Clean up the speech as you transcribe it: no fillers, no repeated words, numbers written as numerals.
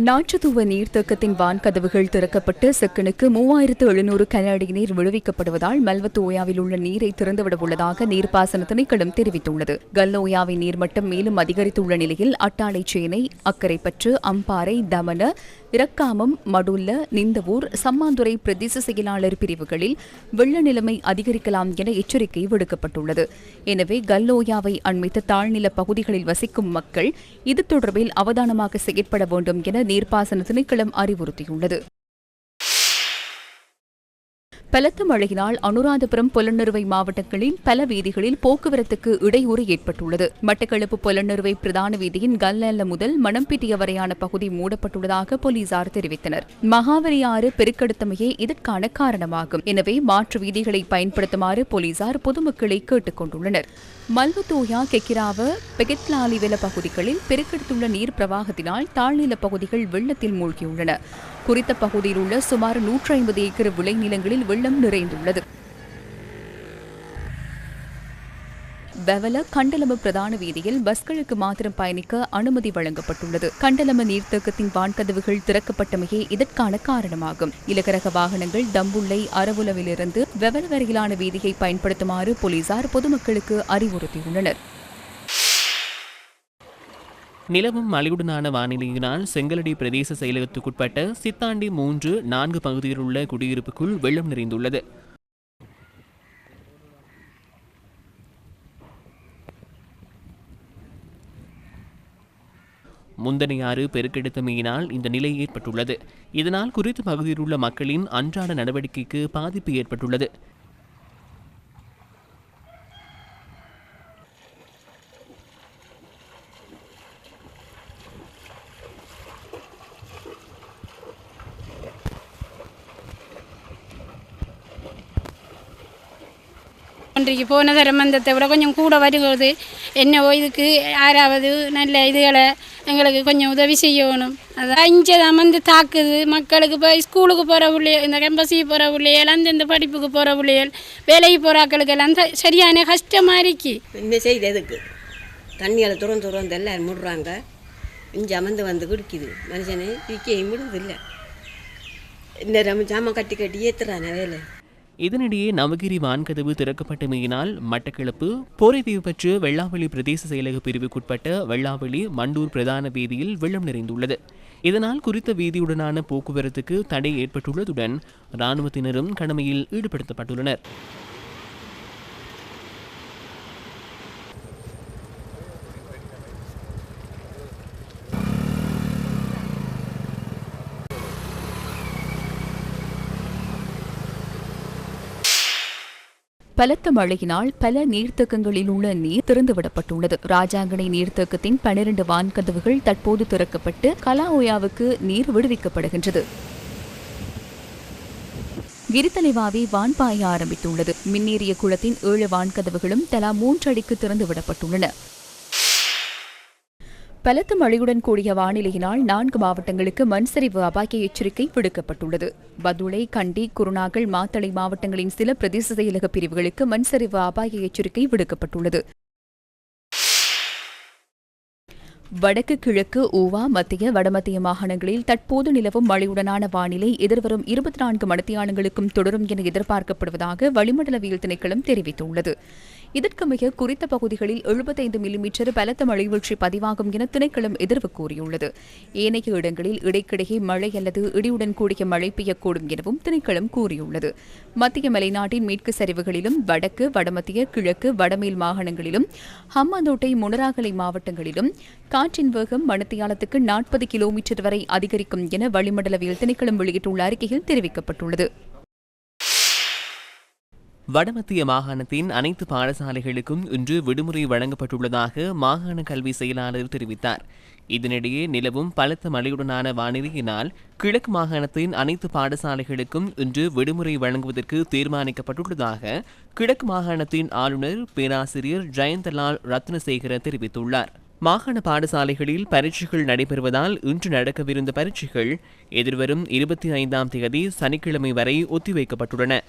நாற்றுத்துவ நீர்த்தேக்கத்தின் வான்கதவுகள் திறக்கப்பட்டு செக்கனுக்கு 3700 கன அடி நீர் விடுவிக்கப்படுவதால் மல்வத்து ஓயாவில் உள்ள நீரை திறந்துவிட உள்ளதாக நீர்ப்பாசன திணைக்களம் தெரிவித்துள்ளது. கல்லோயாவின் நீர்மட்டம் மேலும் அதிகரித்துள்ள நிலையில் அட்டாளை சேனை, அக்கரைப்பற்று, அம்பாறை, தமன, இரக்காமம், மடுல்ல, நிந்தவூர், சம்மாந்துறை பிரதேச செயலாளர் பிரிவுகளில் வெள்ள நிலைமை அதிகரிக்கலாம் என எச்சரிக்கை விடுக்கப்பட்டுள்ளது. எனவே கல்லோயாவை அண்மித்த தாழ்நில பகுதிகளில் வசிக்கும் மக்கள் இது தொடர்பில் அவதானமாக செயற்பட வேண்டும் என நீர்ப்பாசன திணைக்களம் அறிவுறுத்தியுள்ளது. பலத்த மழையினால் அனுராதபுரம், பொலன்னறுவை மாவட்டங்களின் பல வீதிகளில் போக்குவரத்துக்கு இடையூறு ஏற்பட்டுள்ளது. மட்டக்களப்பு பொலன்னறுவை பிரதான வீதியின் கல்லல்ல முதல் மணம்பிட்டிய வரையான பகுதி மூடப்பட்டுள்ளதாக போலீசார் தெரிவித்தனர். மகாவரி ஆறு பெருக்கெடுத்தமையே இதற்கான காரணமாகும். எனவே மாற்று வீதிகளை பயன்படுத்துமாறு போலீசார் பொதுமக்களை கேட்டுக் கொண்டுள்ளனர். மல்வத்தோயா, கெக்கிராவ, பெகெத்லாலிவெல பகுதிகளில் பெருக்கெடுத்துள்ள நீர் பிரவாகத்தினால் தாழ்நில பகுதிகள் வெள்ளத்தில் மூழ்கியுள்ளன. குறித்த பகுதியில் உள்ள சுமார் 150 ஏக்கர் விளைநிலங்களில் வெள்ளம் நிறைந்துள்ளது. பெவல கண்டலம பிரதான வீதியில் பஸ்களுக்கு மாத்திரம் பயணிக்க அனுமதி வழங்கப்பட்டுள்ளது. கண்டலம நீர்த்தேக்கத்தின் வான்கதவுகள் திறக்கப்பட்டமையே இதற்கான காரணமாகும். இலக்கரக வாகனங்கள் தம்புள்ளை, அரவுலவிலிருந்து பெவல வரையிலான வீதியை பயன்படுத்துமாறு போலீசார் பொதுமக்களுக்கு அறிவுறுத்தியுள்ளனர். நிலவும் மழையுடனான வானிலையினால் செங்கலடி பிரதேச செயலகத்துக்குட்பட்ட சித்தாண்டி 3, 4 பகுதியில் உள்ள குடியிருப்புக்குள் வெள்ளம் நிறைந்துள்ளது. முந்தனையாறு பெருக்கெடுத்தமையினால் இந்த நிலை ஏற்பட்டுள்ளது. இதனால் குறித்த பகுதியில் உள்ள மக்களின் அன்றாட நடவடிக்கைக்கு பாதிப்பு ஏற்பட்டுள்ளது. இன்றைக்கு போன தரமந்தத்தை விட கொஞ்சம் கூட வருகிறது. என்னவோ இதுக்கு யாராவது நல்ல இதுகளை எங்களுக்கு கொஞ்சம் உதவி செய்யணும். அதான் இங்கே தான் வந்து தாக்குது மக்களுக்கு. இப்போ ஸ்கூலுக்கு போகிற பிள்ளைகள், இந்த கேம்பஸுக்கு போகிற பிள்ளைகள், அந்தந்த படிப்புக்கு போகிற பிள்ளைகள், வேலைக்கு போகிற ஆக்களுக்கெல்லாம் சரியான கஷ்டமாக இருக்கு. இந்த செய்தி எதுக்கு தண்ணியால் துறந்து எல்லாம் முடுறாங்க. இங்கே அமர்ந்து வந்து குடிக்குது. மனுஷனை பிக்கையும் விடுறதில்லை. இந்த ஜாமான் கட்டி கட்டி ஏற்றுறான வேலை. இதனிடையே நவகிரி வான்கதவு திறக்கப்பட்டமையினால் மட்டக்களப்பு போரைதீவு பற்று வெள்ளாவளி பிரதேச செயலக பிரிவுக்குட்பட்ட வெள்ளாவளி, மண்டூர் பிரதான வீதியில் வெள்ளம் நிறைந்துள்ளது. இதனால் குறித்த வீதியுடனான போக்குவரத்துக்கு தடை ஏற்பட்டுள்ளதுடன் இராணுவத்தினரும் கடமையில் ஈடுபடுத்தப்பட்டுள்ளனர். பலத்த மழையினால் பல நீர்த்தேக்கங்களில் உள்ள நீர் திறந்துவிடப்பட்டுள்ளது. ராஜாங்கனை நீர்த்தேக்கத்தின் 12 வான்கதவுகள் தற்போது திறக்கப்பட்டு கலாஓயாவுக்கு நீர் விடுவிக்கப்படுகின்றது. கிரித்தலைவாவி வான்பாய ஆரம்பித்துள்ளது. மின்னேறிய குளத்தின் 7 வான்கதவுகளும் தலா 3 அடிக்கு திறந்துவிடப்பட்டுள்ளன. பலத்த மழையுடன் கூடிய வானிலையினால் 4 மாவட்டங்களுக்கு மண்சரிவு அபாய எச்சரிக்கை விடுக்கப்பட்டுள்ளது. பதுளை, கண்டி, குருநாகல், மாத்தளை மாவட்டங்களின் சில பிரதேச செயலக பிரிவுகளுக்கு மண்சரிவு அபாய எச்சரிக்கை விடுக்கப்பட்டுள்ளது. வடக்கு, கிழக்கு, ஊவா, மத்திய, வடமத்திய மாகாணங்களில் தற்போது நிலவும் மழையுடனான வானிலை எதிர்வரும் 24 மணித்தியாலங்களுக்கும் தொடரும் என எதிர்பார்க்கப்படுவதாக வளிமண்டலவியல் திணைக்களம் தெரிவித்துள்ளது. இதற்கமைய குறித்த பகுதிகளில் 75 மில்லிமீட்டர் பலத்த மழை வீழ்ச்சி பதிவாகும் என திணைக்களம் எதிர்வு கூறியுள்ளது. ஏனைய இடங்களில் இடைக்கிடையே மழை அல்லது இடியுடன் கூடிய மழை பெய்யக்கூடும் எனவும் திணைக்களம் கூறியுள்ளது. மத்திய மலைநாட்டின் மேற்கு சரிவுகளிலும் வடக்கு, வடமத்திய, கிழக்கு, வடமேல் மாகாணங்களிலும் ஹம்பாந்தோட்டை, முனராகலை மாவட்டங்களிலும் காற்றின் வேகம் மணித்தியாலத்துக்கு 40 கிலோமீட்டர் வரை அதிகரிக்கும் என வளிமண்டலவியல் திணைக்களம் வெளியிட்டுள்ள அறிக்கையில் தெரிவிக்கப்பட்டுள்ளது. வடமத்திய மாகாணத்தின் அனைத்து பாடசாலைகளுக்கும் இன்று விடுமுறை வழங்கப்பட்டுள்ளதாக மாகாண கல்வி செயலாளர் தெரிவித்தார். இதனிடையே நிலவும் பலத்த மழையுடனான வானிலையினால் கிழக்கு மாகாணத்தின் அனைத்து பாடசாலைகளுக்கும் இன்று விடுமுறை வழங்குவதற்கு தீர்மானிக்கப்பட்டுள்ளதாக கிழக்கு மாகாணத்தின் ஆளுநர் பேராசிரியர் ஜெயந்தலால் ரத்னசேகர தெரிவித்துள்ளார். மாகாண பாடசாலைகளில் பரீட்சைகள் நடைபெறுவதால் இன்று நடக்கவிருந்த பரீட்சைகள் எதிர்வரும் 25ஆம் தேதி சனிக்கிழமை வரை ஒத்திவைக்கப்பட்டுள்ளன.